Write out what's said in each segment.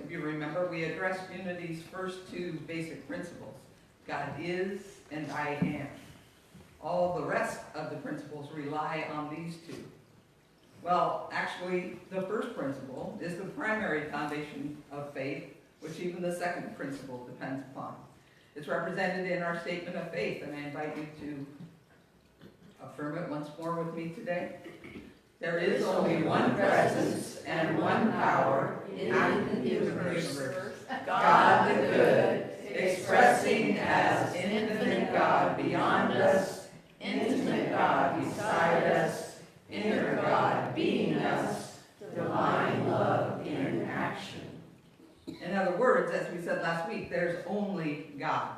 If you remember, we addressed unity's first two basic principles. God is and I am. All the rest of the principles rely on these two. Well, actually, the first principle is the primary foundation of faith, which even the second principle depends upon. It's represented in our statement of faith, and I invite you to affirm it once more with me today. There is only one presence and one power in the universe, God the good, expressing as infinite God beyond us, intimate God beside us, inner God being us, divine love in action. In other words, as we said last week, there's only God.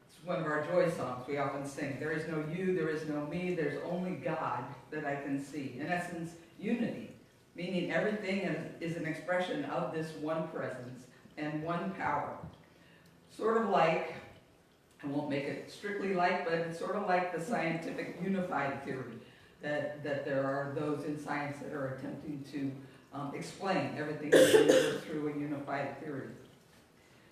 It's one of our joy songs we often sing. There is no you, there is no me, there's only God that I can see. In essence, unity, meaning everything is an expression of this one presence and one power. Sort of like, I won't make it strictly like, but it's sort of like the scientific unified theory, that there are those in science that are attempting to explain everything through a unified theory.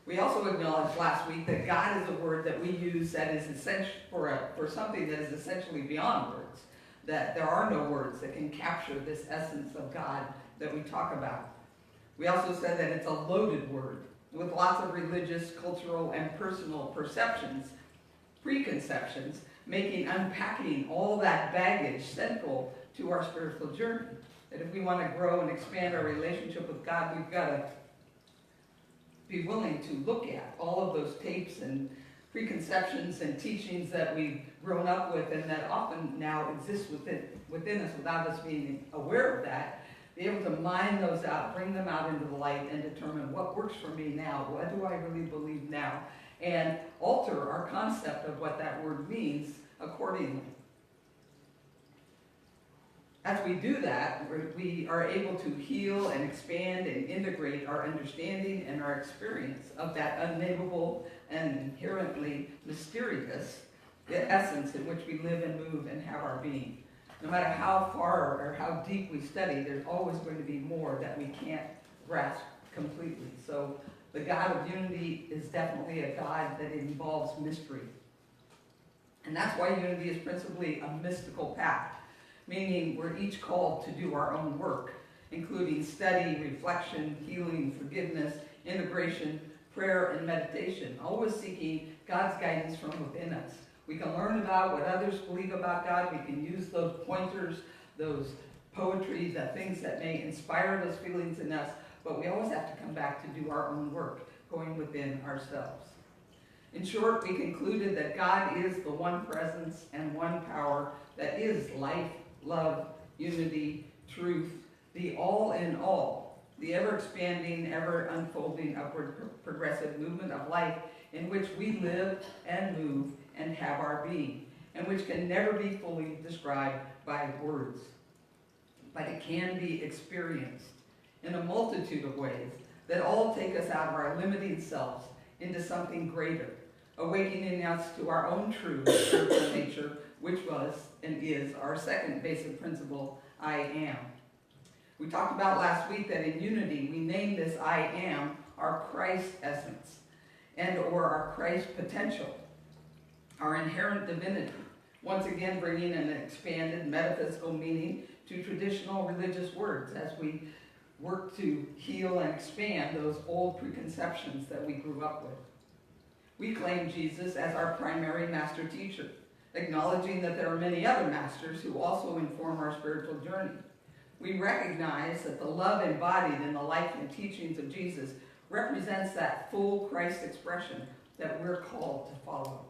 We also acknowledged last week that God is a word that we use that is essential for something that is essentially beyond words, that there are no words that can capture this essence of God that we talk about. We also said that it's a loaded word with lots of religious, cultural, and personal perceptions, preconceptions, making unpacking all that baggage central to our spiritual journey. That if we want to grow and expand our relationship with God, we've got to be willing to look at all of those tapes and preconceptions and teachings that we've grown up with and that often now exist within us without us being aware of that. Be able to mine those out, bring them out into the light, and determine what works for me now, what do I really believe now, and alter our concept of what that word means accordingly. As we do that, we are able to heal and expand and integrate our understanding and our experience of that unnameable and inherently mysterious essence in which we live and move and have our being. No matter how far or how deep we study, there's always going to be more that we can't grasp completely. So the God of unity is definitely a God that involves mystery. And that's why unity is principally a mystical path, meaning we're each called to do our own work, including study, reflection, healing, forgiveness, integration, prayer, and meditation, always seeking God's guidance from within us. We can learn about what others believe about God. We can use those pointers, those poetry, the things that may inspire those feelings in us, but we always have to come back to do our own work, going within ourselves. In short, we concluded that God is the one presence and one power that is life, love, unity, truth, the all in all, the ever-expanding, ever-unfolding, upward progressive movement of life in which we live and move and have our being, and which can never be fully described by words. But it can be experienced in a multitude of ways that all take us out of our limiting selves into something greater, awakening us to our own true spiritual nature, which was and is our second basic principle, I am. We talked about last week that in unity we name this I am our Christ essence and or our Christ potential, our inherent divinity, once again bringing an expanded metaphysical meaning to traditional religious words as we work to heal and expand those old preconceptions that we grew up with. We claim Jesus as our primary master teacher, acknowledging that there are many other masters who also inform our spiritual journey. We recognize that the love embodied in the life and teachings of Jesus represents that full Christ expression that we're called to follow.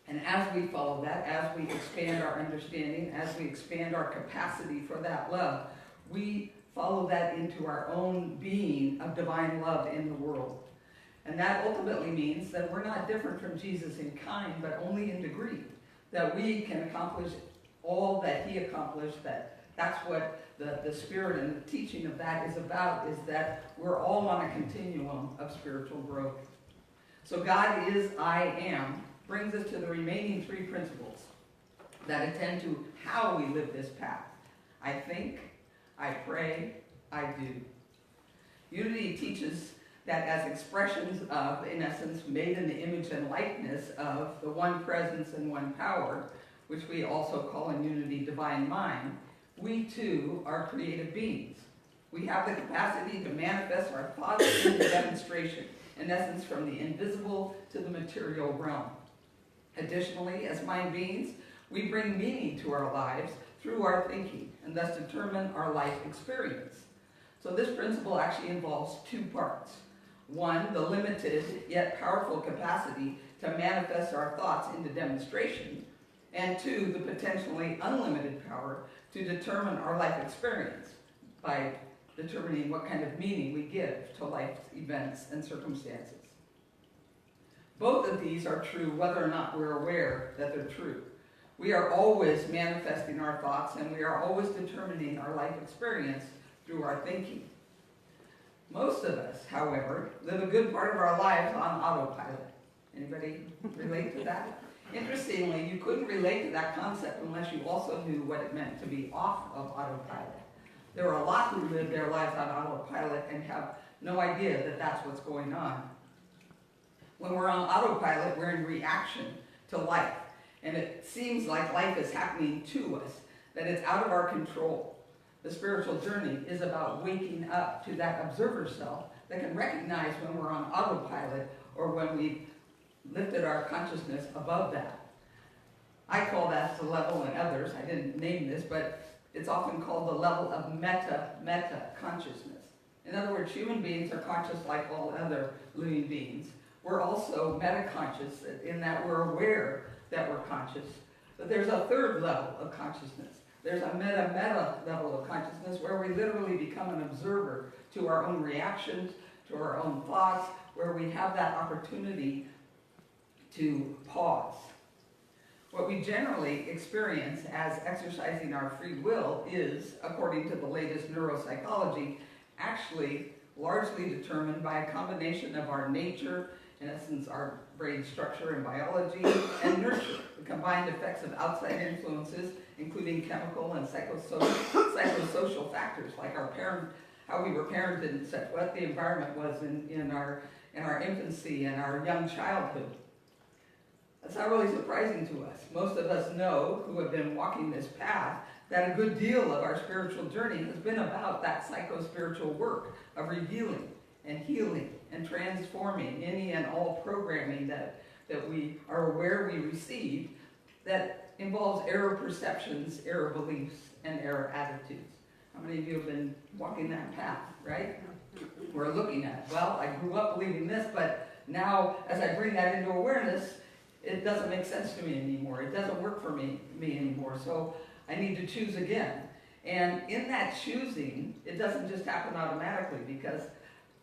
And as we follow that, as we expand our understanding, as we expand our capacity for that love, we follow that into our own being of divine love in the world. And that ultimately means that we're not different from Jesus in kind, but only in degree. That we can accomplish all that he accomplished, that's what the spirit and the teaching of that is about, is that we're all on a continuum of spiritual growth. So God is I am brings us to the remaining three principles that attend to how we live this path. I think, I pray, I do. Unity teaches that as expressions of, in essence, made in the image and likeness of the one presence and one power, which we also call in unity divine mind, we too are creative beings. We have the capacity to manifest our thoughts into demonstration, in essence, from the invisible to the material realm. Additionally, as mind beings, we bring meaning to our lives through our thinking, and thus determine our life experience. So this principle actually involves two parts. One, the limited yet powerful capacity to manifest our thoughts into demonstration, and two, the potentially unlimited power to determine our life experience by determining what kind of meaning we give to life's events and circumstances. Both of these are true whether or not we're aware that they're true. We are always manifesting our thoughts, and we are always determining our life experience through our thinking. Most of us, however, live a good part of our lives on autopilot. Anybody relate to that? Interestingly, you couldn't relate to that concept unless you also knew what it meant to be off of autopilot. There are a lot who live their lives on autopilot and have no idea that that's what's going on. When we're on autopilot, we're in reaction to life, and it seems like life is happening to us, that it's out of our control. The spiritual journey is about waking up to that observer self that can recognize when we're on autopilot or when we've lifted our consciousness above that. I call that the level, and others, I didn't name this, but it's often called the level of meta consciousness. In other words, human beings are conscious like all other living beings. We're also meta-conscious in that we're aware that we're conscious. But there's a third level of consciousness. There's a meta level of consciousness where we literally become an observer to our own reactions, to our own thoughts, where we have that opportunity to pause. What we generally experience as exercising our free will is, according to the latest neuropsychology, actually largely determined by a combination of our nature, in essence our brain structure and biology, and nurture, the combined effects of outside influences, including chemical and psychosocial factors like how we were parented and such, what the environment was in our infancy and our young childhood. That's not really surprising to us. Most of us know, who have been walking this path, that a good deal of our spiritual journey has been about that psycho-spiritual work of revealing and healing and transforming any and all programming that we are aware we received that involves error perceptions, error beliefs, and error attitudes. How many of you have been walking that path, right? We're looking at, well, I grew up believing this, but now as I bring that into awareness, it doesn't make sense to me anymore. It doesn't work for me anymore. So I need to choose again. And in that choosing, it doesn't just happen automatically, because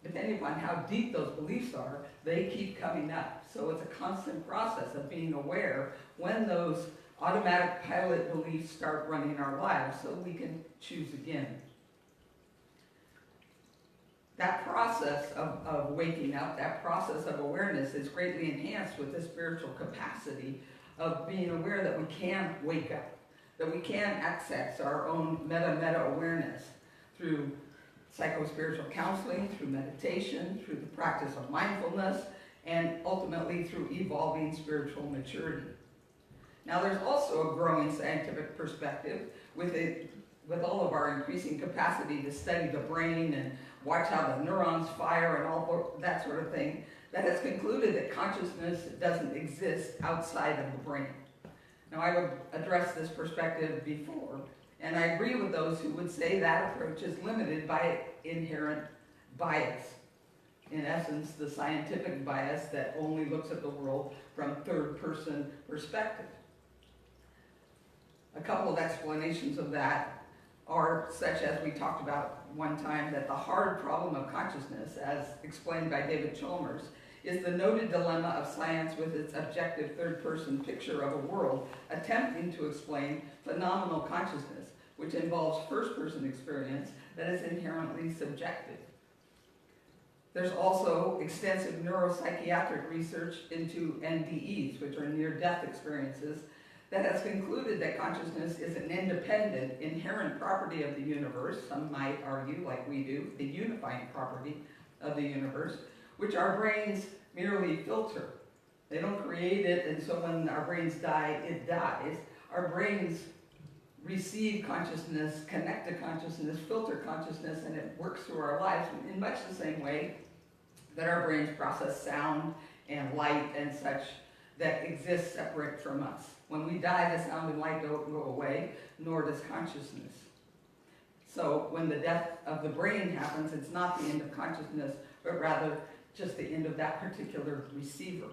depending upon how deep those beliefs are, they keep coming up. So it's a constant process of being aware when those automatic pilot beliefs start running our lives so we can choose again. That process of waking up, that process of awareness is greatly enhanced with this spiritual capacity of being aware that we can wake up, that we can access our own meta awareness through psycho-spiritual counseling, through meditation, through the practice of mindfulness, and ultimately through evolving spiritual maturity. Now there's also a growing scientific perspective with all of our increasing capacity to study the brain and watch how the neurons fire and all that sort of thing, that has concluded that consciousness doesn't exist outside of the brain. Now I would address this perspective before, and I agree with those who would say that approach is limited by inherent bias. In essence, the scientific bias that only looks at the world from third-person perspective. A couple of explanations of that are such as we talked about one time, that the hard problem of consciousness, as explained by David Chalmers, is the noted dilemma of science with its objective third-person picture of a world attempting to explain phenomenal consciousness, which involves first-person experience that is inherently subjective. There's also extensive neuropsychiatric research into NDEs, which are near-death experiences, that has concluded that consciousness is an independent, inherent property of the universe, some might argue, like we do, the unifying property of the universe, which our brains merely filter. They don't create it, and so when our brains die, it dies. Our brains receive consciousness, connect to consciousness, filter consciousness, and it works through our lives in much the same way that our brains process sound and light and such that exist separate from us. When we die, the sound and light don't go away, nor does consciousness. So when the death of the brain happens, it's not the end of consciousness, but rather just the end of that particular receiver.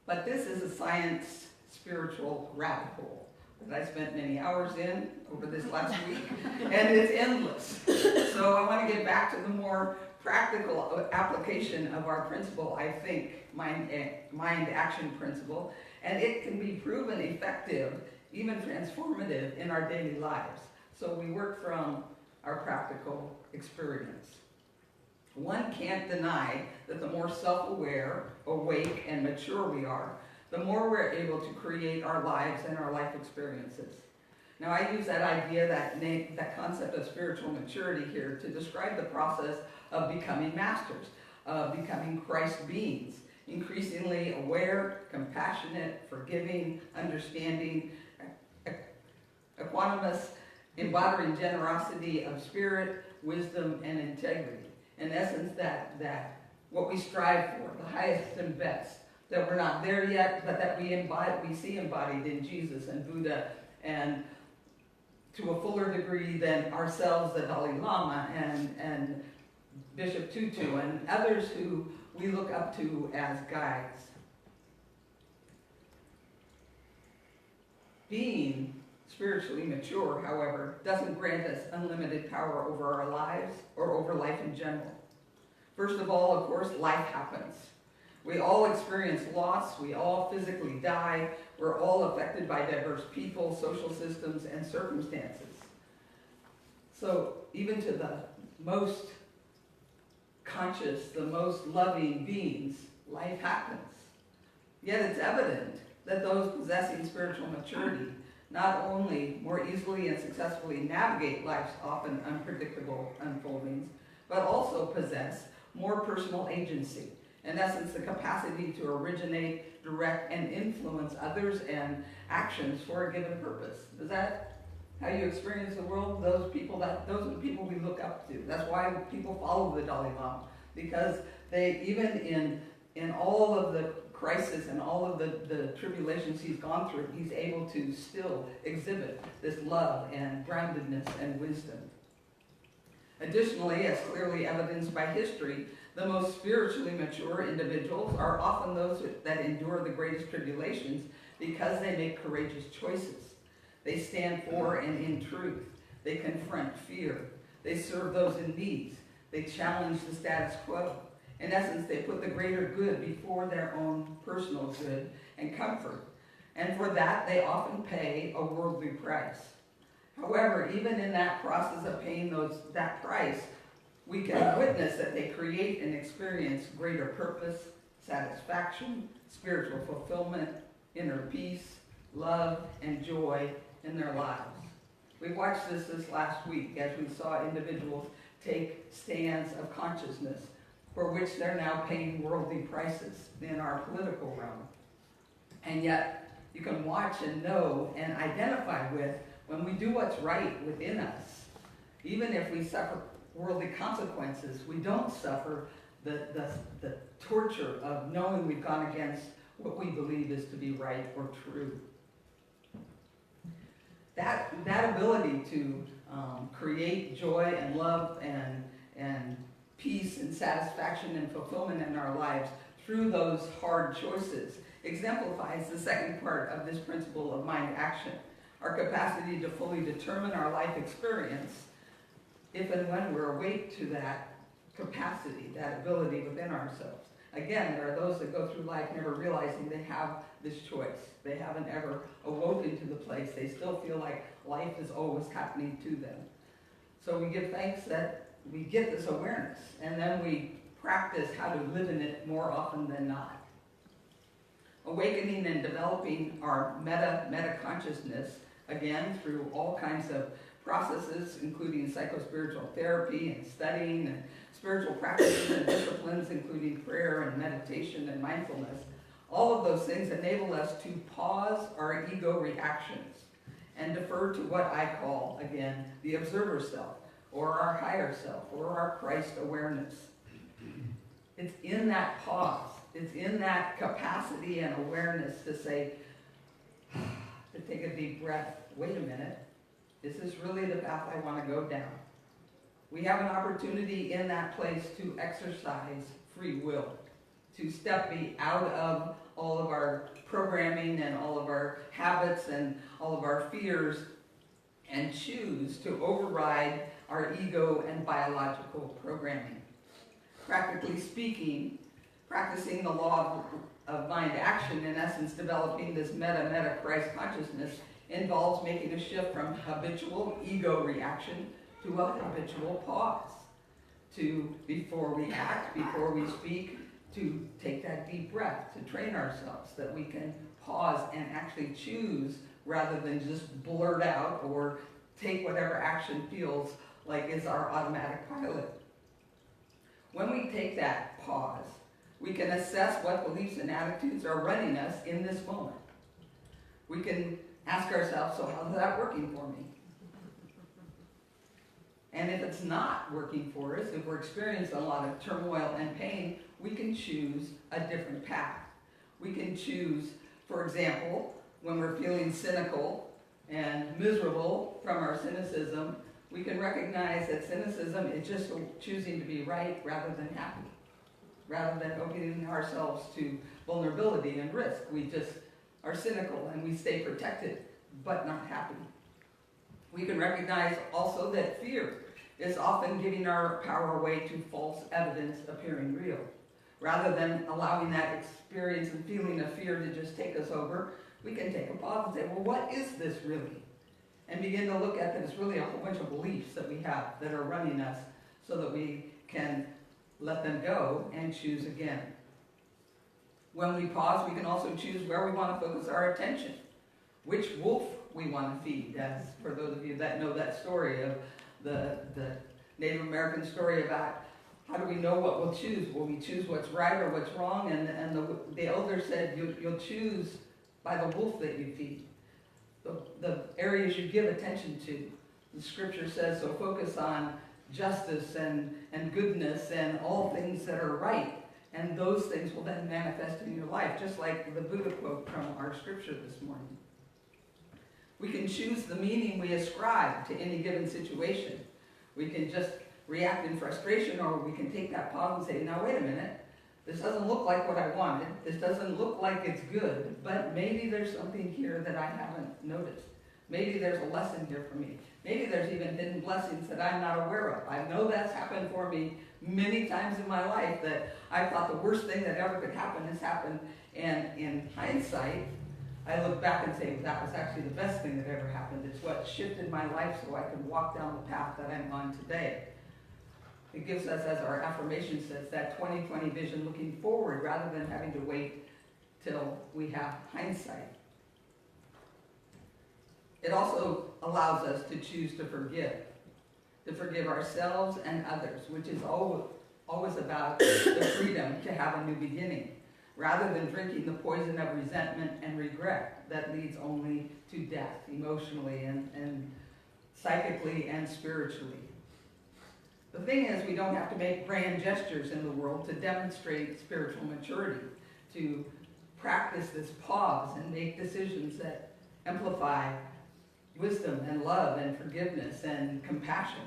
But this is a science spiritual rabbit hole that I spent many hours in over this last week, and it's endless. So I want to get back to the more practical application of our principle, I think, mind-action principle, and it can be proven effective, even transformative in our daily lives. So we work from our practical experience. One can't deny that the more self-aware, awake, and mature we are, the more we're able to create our lives and our life experiences. Now, I use that idea, that concept of spiritual maturity here to describe the process of becoming masters, of becoming Christ beings, increasingly aware, compassionate, forgiving, understanding, equanimous, embodying generosity of spirit, wisdom, and integrity. In essence, that what we strive for, the highest and best, that we're not there yet, but that we see embodied in Jesus and Buddha, and to a fuller degree than ourselves, the Dalai Lama and Bishop Tutu and others who we look up to as guides. Being spiritually mature, however, doesn't grant us unlimited power over our lives or over life in general. First of all, of course, life happens. We all experience loss. We all physically die. We're all affected by diverse people, social systems, and circumstances. So even to the most conscious, the most loving beings, life happens. Yet it's evident that those possessing spiritual maturity not only more easily and successfully navigate life's often unpredictable unfoldings, but also possess more personal agency. In essence, the capacity to originate, direct, and influence others and actions for a given purpose. Is that how you experience the world? Those are the people we look up to. That's why people follow the Dalai Lama, because they, even in all of the crisis and all of the tribulations he's gone through, he's able to still exhibit this love and groundedness and wisdom. Additionally, as clearly evidenced by history, the most spiritually mature individuals are often those that endure the greatest tribulations because they make courageous choices. They stand for and in truth. They confront fear. They serve those in need. They challenge the status quo. In essence, they put the greater good before their own personal good and comfort. And for that, they often pay a worldly price. However, even in that process of paying that price, we can witness that they create and experience greater purpose, satisfaction, spiritual fulfillment, inner peace, love, and joy in their lives. We watched this last week as we saw individuals take stands of consciousness for which they're now paying worldly prices in our political realm. And yet, you can watch and know and identify with when we do what's right within us. Even if we suffer worldly consequences, we don't suffer the torture of knowing we've gone against what we believe is to be right or true. That ability to create joy and love and peace and satisfaction and fulfillment in our lives through those hard choices exemplifies the second part of this principle of mind action, our capacity to fully determine our life experience if and when we're awake to that capacity, that ability within ourselves. Again, there are those that go through life never realizing they have this choice. They haven't ever awoken to the place. They still feel like life is always happening to them. So we give thanks that we get this awareness, and then we practice how to live in it more often than not. awakening and developing our meta consciousness, again, through all kinds of processes, including psychospiritual therapy and studying and spiritual practices and disciplines, including prayer and meditation and mindfulness. All of those things enable us to pause our ego reactions and defer to what I call, again, the observer self, or our higher self, or our Christ awareness. It's in that pause, it's in that capacity and awareness to say, to take a deep breath, wait a minute, this is really the path I want to go down. We have an opportunity in that place to exercise free will, to step out of all of our programming and all of our habits and all of our fears and choose to override our ego and biological programming. Practically speaking, practicing the law of mind action, in essence developing this meta Christ consciousness, involves making a shift from habitual ego reaction to a habitual pause, to before we act, before we speak, to take that deep breath, to train ourselves that we can pause and actually choose rather than just blurt out or take whatever action feels like is our automatic pilot. When we take that pause, we can assess what beliefs and attitudes are running us in this moment. We can ask ourselves, so how's that working for me? And if it's not working for us, if we're experiencing a lot of turmoil and pain, we can choose a different path. We can choose, for example, when we're feeling cynical and miserable from our cynicism, we can recognize that cynicism is just choosing to be right rather than happy, rather than opening ourselves to vulnerability and risk. We just are cynical and we stay protected, but not happy. We can recognize also that fear is often giving our power away to false evidence appearing real. Rather than allowing that experience and feeling of fear to just take us over, we can take a pause and say, well, what is this really? And begin to look at that it's really a whole bunch of beliefs that we have that are running us so that we can let them go and choose again. When we pause, we can also choose where we want to focus our attention, which wolf we want to feed. As for those of you that know that story of the Native American story about how do we know what we'll choose? Will we choose what's right or what's wrong? And the elder said, you'll choose by the wolf that you feed, the areas you give attention to. The scripture says, so focus on justice and goodness and all things that are right. And those things will then manifest in your life, just like the Buddha quote from our scripture this morning. We can choose the meaning we ascribe to any given situation. We can just react in frustration, or we can take that pause and say, now wait a minute, this doesn't look like what I wanted. This doesn't look like it's good, but maybe there's something here that I haven't noticed. Maybe there's a lesson here for me. Maybe there's even hidden blessings that I'm not aware of. I know that's happened for me many times in my life, that I thought the worst thing that ever could happen has happened, and in hindsight, I look back and say, that was actually the best thing that ever happened. It's what shifted my life so I can walk down the path that I'm on today. It gives us, as our affirmation says, that 20/20 vision looking forward rather than having to wait till we have hindsight. It also allows us to choose to forgive ourselves and others, which is always about the freedom to have a new beginning, rather than drinking the poison of resentment and regret that leads only to death, emotionally and psychically and spiritually. The thing is, we don't have to make grand gestures in the world to demonstrate spiritual maturity, to practice this pause and make decisions that amplify wisdom and love and forgiveness and compassion.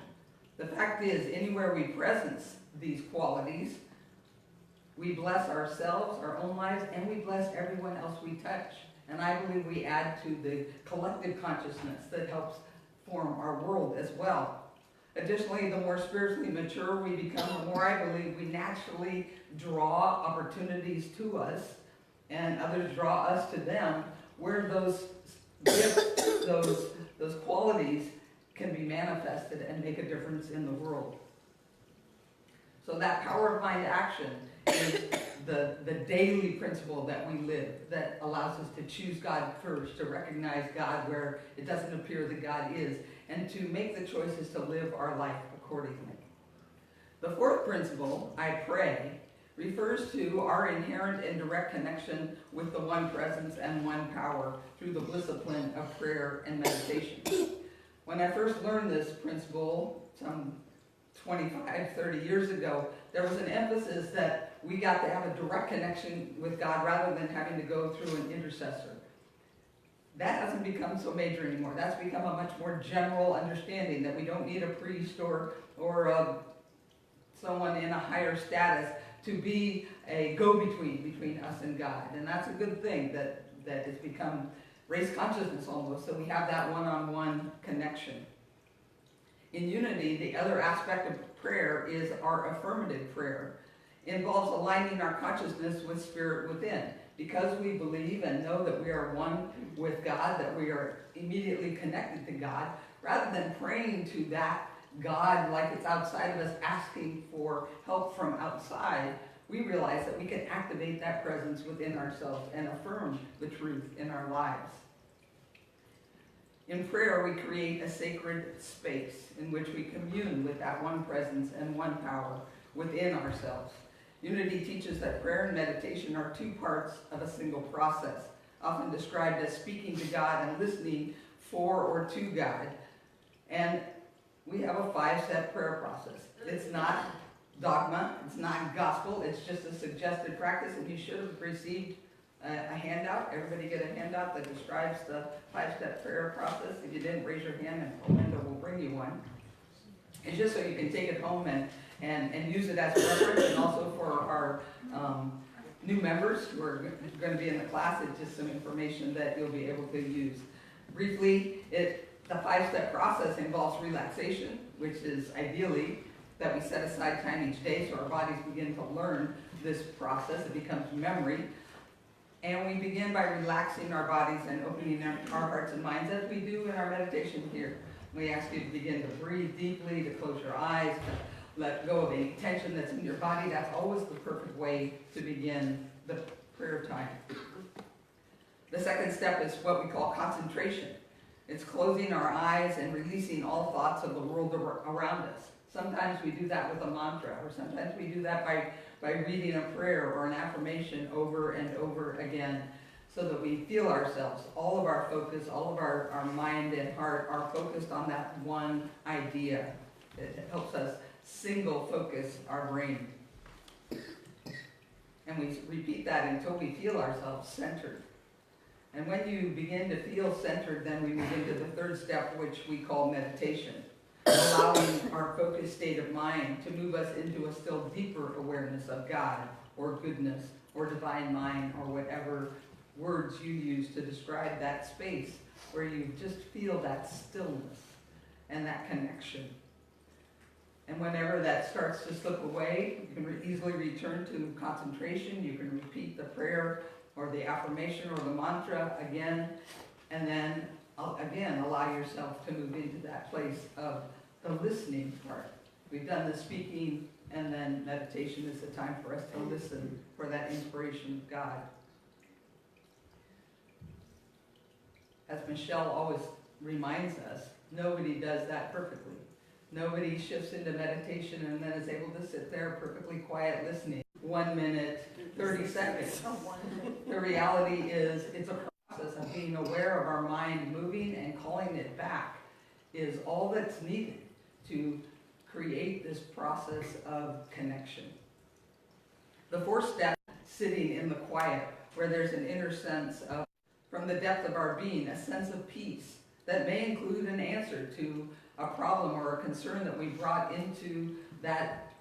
The fact is, anywhere we presence these qualities, we bless ourselves, our own lives, and we bless everyone else we touch. And I believe we add to the collective consciousness that helps form our world as well. Additionally, the more spiritually mature we become, the more I believe we naturally draw opportunities to us, and others draw us to them, where those gifts, those qualities can be manifested and make a difference in the world. So that power of mind action is the daily principle that we live, that allows us to choose God first, to recognize God where it doesn't appear that God is, and to make the choices to live our life accordingly. The fourth principle, I pray, refers to our inherent and direct connection with the one presence and one power through the discipline of prayer and meditation. When I first learned this principle some 25, 30 years ago, there was an emphasis that we got to have a direct connection with God rather than having to go through an intercessor. That hasn't become so major anymore. That's become a much more general understanding that we don't need a priest or someone in a higher status to be a go-between between us and God. And that's a good thing that it's become race consciousness almost, so we have that one-on-one connection. In unity, the other aspect of prayer is our affirmative prayer. It involves aligning our consciousness with spirit within. Because we believe and know that we are one with God, that we are immediately connected to God, rather than praying to that God like it's outside of us, asking for help from outside, we realize that we can activate that presence within ourselves and affirm the truth in our lives. In prayer, we create a sacred space in which we commune with that one presence and one power within ourselves. Unity teaches that prayer and meditation are two parts of a single process, often described as speaking to God and listening for or to God. And we have a 5-step prayer process. It's not dogma, it's not gospel, it's just a suggested practice, and you should have received a handout. Everybody get a handout that describes the 5-step prayer process. If you didn't, raise your hand and Linda will bring you one. It's just so you can take it home and use it as a reference, and also for our new members who are going to be in the class, it's just some information that you'll be able to use. Briefly, the 5-step process involves relaxation, which is ideally that we set aside time each day so our bodies begin to learn this process. It becomes memory. And we begin by relaxing our bodies and opening our hearts and minds as we do in our meditation here. We ask you to begin to breathe deeply, to close your eyes, to let go of any tension that's in your body. That's always the perfect way to begin the prayer time. The second step is what we call concentration. It's closing our eyes and releasing all thoughts of the world around us. Sometimes we do that with a mantra, or sometimes we do that by reading a prayer or an affirmation over and over again, so that we feel ourselves, all of our focus, all of our mind and heart are focused on that one idea. It helps us single focus our brain. And we repeat that until we feel ourselves centered. And when you begin to feel centered, then we move into the third step, which we call meditation, allowing our focused state of mind to move us into a still deeper awareness of God or goodness or divine mind or whatever words you use to describe that space where you just feel that stillness and that connection. And whenever that starts to slip away, you can easily return to concentration. You can repeat the prayer or the affirmation or the mantra again, and then again allow yourself to move into that place of the listening part. We've done the speaking, and then meditation is the time for us to listen for that inspiration of God. As Michelle always reminds us, nobody does that perfectly. Nobody shifts into meditation and then is able to sit there perfectly quiet listening. 1 minute, 30 seconds. The reality is it's a process of being aware of our mind moving and calling it back is all that's needed to create this process of connection. The fourth step, sitting in the quiet, where there's an inner sense of, from the depth of our being, a sense of peace that may include an answer to a problem or a concern that we brought into that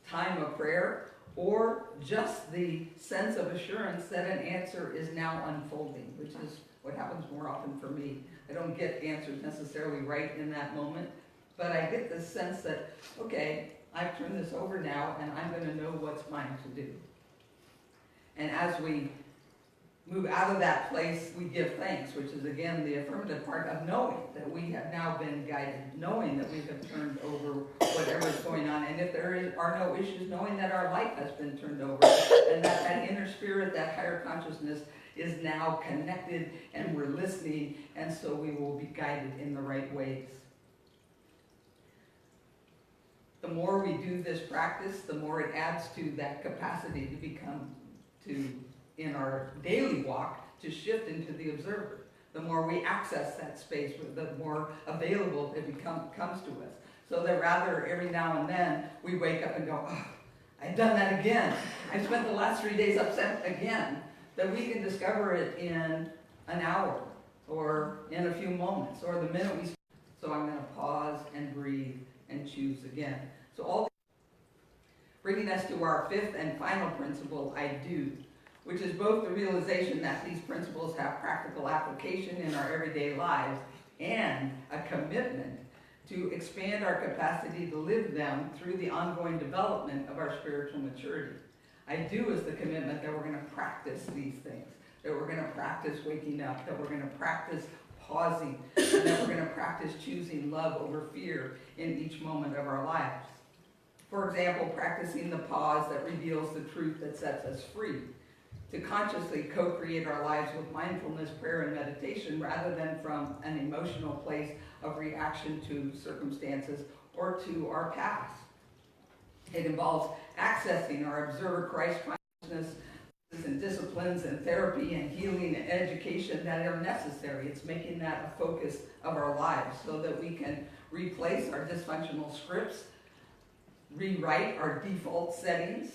time of prayer, or just the sense of assurance that an answer is now unfolding, which is what happens more often for me. I don't get answers necessarily right in that moment, but I get this sense that, okay, I've turned this over now and I'm going to know what's mine to do. And as we move out of that place, we give thanks, which is again the affirmative part of knowing that we have now been guided, knowing that we have turned over whatever is going on, and if there are no issues, knowing that our life has been turned over, and that that inner spirit, that higher consciousness is now connected, and we're listening, and so we will be guided in the right ways. The more we do this practice, the more it adds to that capacity to become, in our daily walk, to shift into the observer. The more we access that space, the more available it comes to us. So that rather every now and then we wake up and go, oh, I've done that again. I spent the last 3 days upset again. That we can discover it in an hour or in a few moments or the minute we. So I'm going to pause and breathe and choose again. So all bringing us to our fifth and final principle, I do, which is both the realization that these principles have practical application in our everyday lives and a commitment to expand our capacity to live them through the ongoing development of our spiritual maturity. I do is the commitment that we're going to practice these things, that we're going to practice waking up, that we're going to practice pausing, and that we're going to practice choosing love over fear in each moment of our lives. For example, practicing the pause that reveals the truth that sets us free, to consciously co-create our lives with mindfulness, prayer, and meditation rather than from an emotional place of reaction to circumstances or to our past. It involves accessing our observer Christ consciousness and disciplines and therapy and healing and education that are necessary. It's making that a focus of our lives so that we can replace our dysfunctional scripts, rewrite our default settings,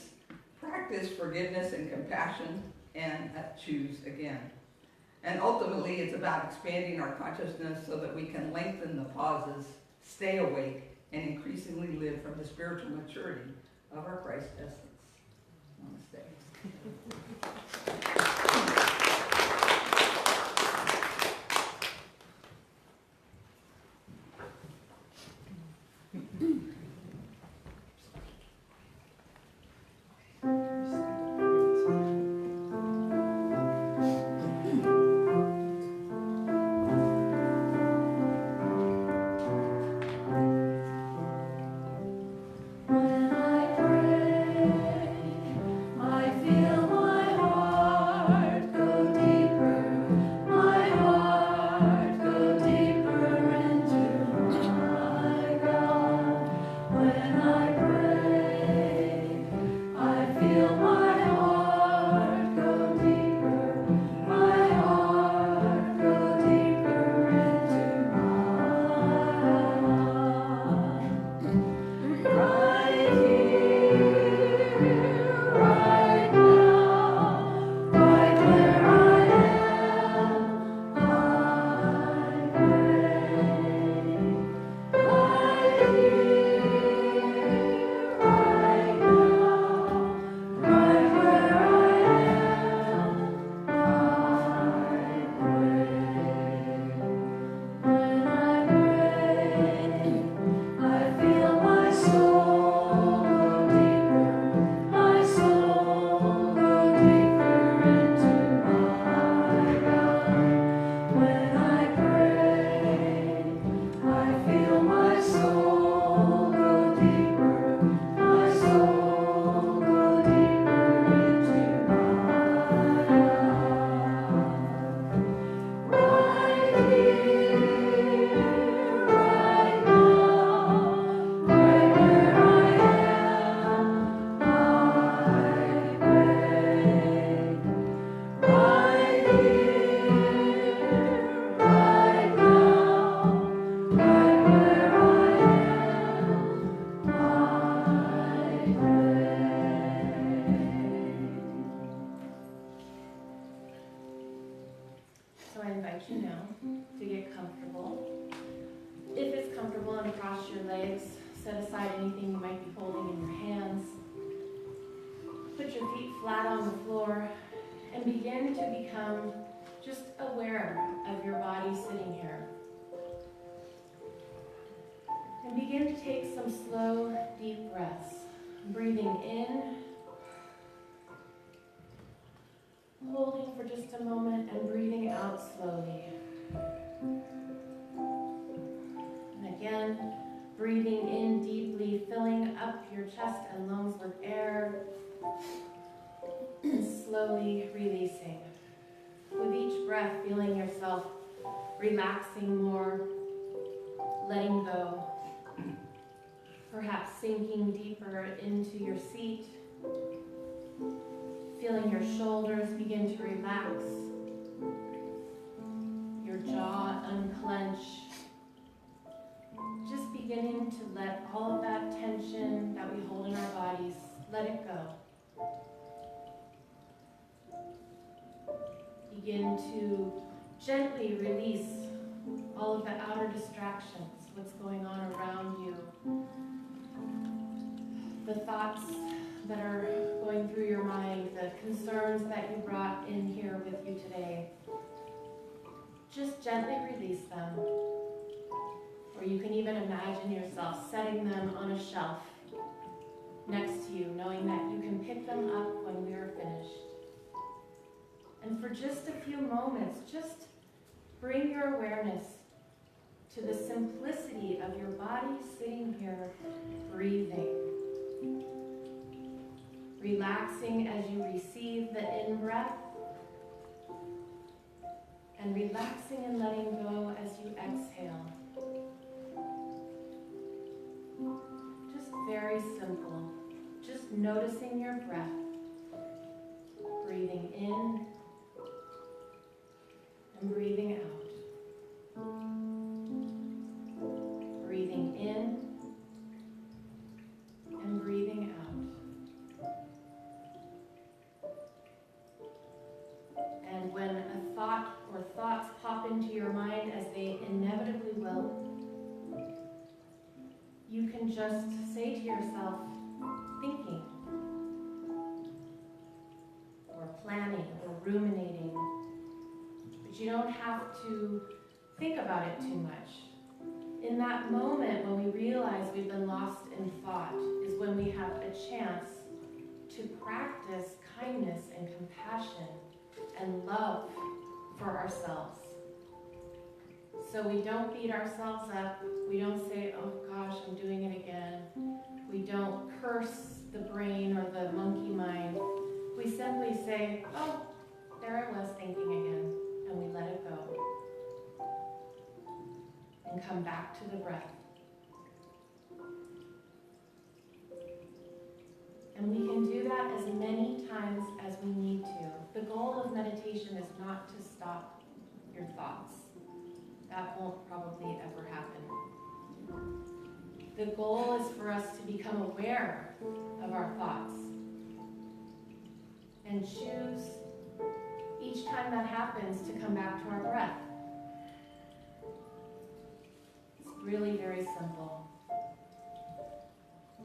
practice forgiveness and compassion, and choose again. And ultimately, it's about expanding our consciousness so that we can lengthen the pauses, stay awake, and increasingly live from the spiritual maturity of our Christ essence. Namaste. So I invite you now to get comfortable. If it's comfortable, uncross your legs, set aside anything you might be holding in your hands. Put your feet flat on the floor and begin to become just aware of your body sitting here. And begin to take some slow, deep breaths. Breathing in Holding for just a moment and breathing out slowly. And again, breathing in deeply, filling up your chest and lungs with air, and slowly releasing. With each breath, feeling yourself relaxing more, letting go, perhaps sinking deeper into your seat, feeling your shoulders begin to relax, your jaw unclench, just beginning to let all of that tension that we hold in our bodies, let it go. Begin to gently release all of the outer distractions, what's going on around you, the thoughts that are going through your mind, the concerns that you brought in here with you today. Just gently release them. Or you can even imagine yourself setting them on a shelf next to you, knowing that you can pick them up when we are finished. And for just a few moments, just bring your awareness to the simplicity of your body sitting here, breathing. Relaxing as you receive the in-breath, and relaxing and letting go as you exhale. Just very simple. Just noticing your breath. Breathing in and breathing out. Breathing in and breathing out. And when a thought or thoughts pop into your mind, as they inevitably will, you can just say to yourself, thinking, or planning, or ruminating. But you don't have to think about it too much. In that moment when we realize we've been lost in thought is when we have a chance to practice kindness and compassion and love for ourselves. So we don't beat ourselves up. We don't say, oh gosh, I'm doing it again. We don't curse the brain or the monkey mind. We simply say, oh, there I was thinking again, and we let it go. And come back to the breath. And we can do that as many times as we need to. The goal of meditation is not to stop your thoughts. That won't probably ever happen. The goal is for us to become aware of our thoughts and choose each time that happens to come back to our breath. It's really very simple.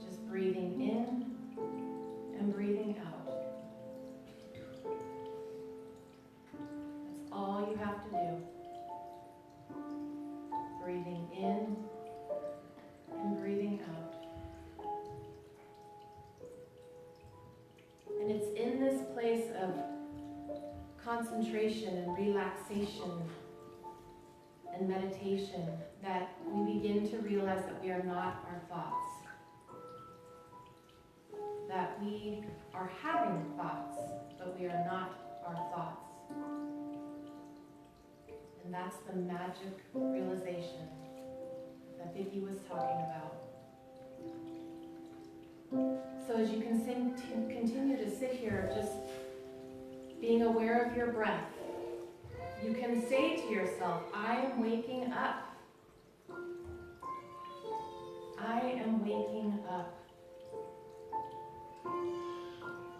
Just breathing in and breathing out. That's all you have to do. Breathing in and breathing out. And it's in this place of concentration and relaxation and meditation that we begin to realize that we are not our thoughts. That we are having thoughts, but we are not our thoughts. And that's the magic realization that Vicky was talking about. So as you continue to sit here, just being aware of your breath, you can say to yourself, I am waking up. I am waking up.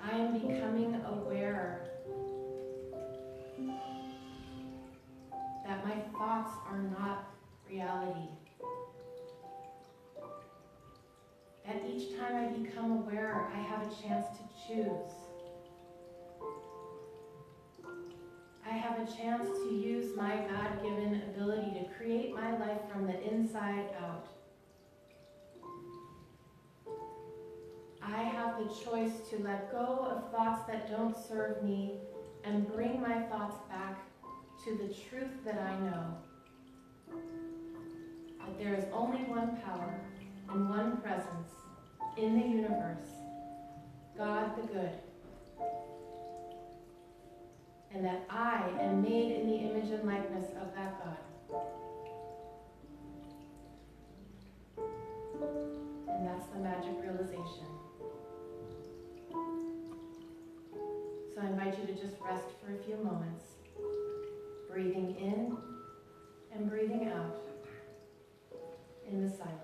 I am becoming aware that my thoughts are not reality. That each time I become aware, I have a chance to choose. I have a chance to use my God-given ability to create my life from the inside out. I have the choice to let go of thoughts that don't serve me and bring my thoughts back to the truth that I know, that there is only one power and one presence in the universe, God the good, and that I am made in the image and likeness of that God. And that's the magic realization. So I invite you to just rest for a few moments, breathing in and breathing out in the silence.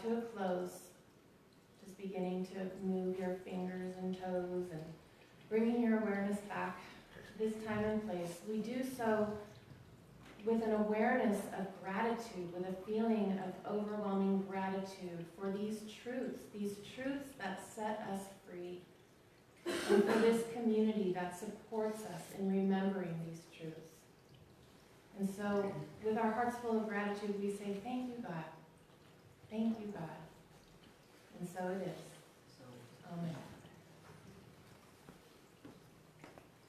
To a close, just beginning to move your fingers and toes and bringing your awareness back to this time and place. We do so with an awareness of gratitude, with a feeling of overwhelming gratitude for these truths that set us free, and for this community that supports us in remembering these truths. And so, with our hearts full of gratitude, we say, thank you, God. Thank you, God. And so it is. Amen.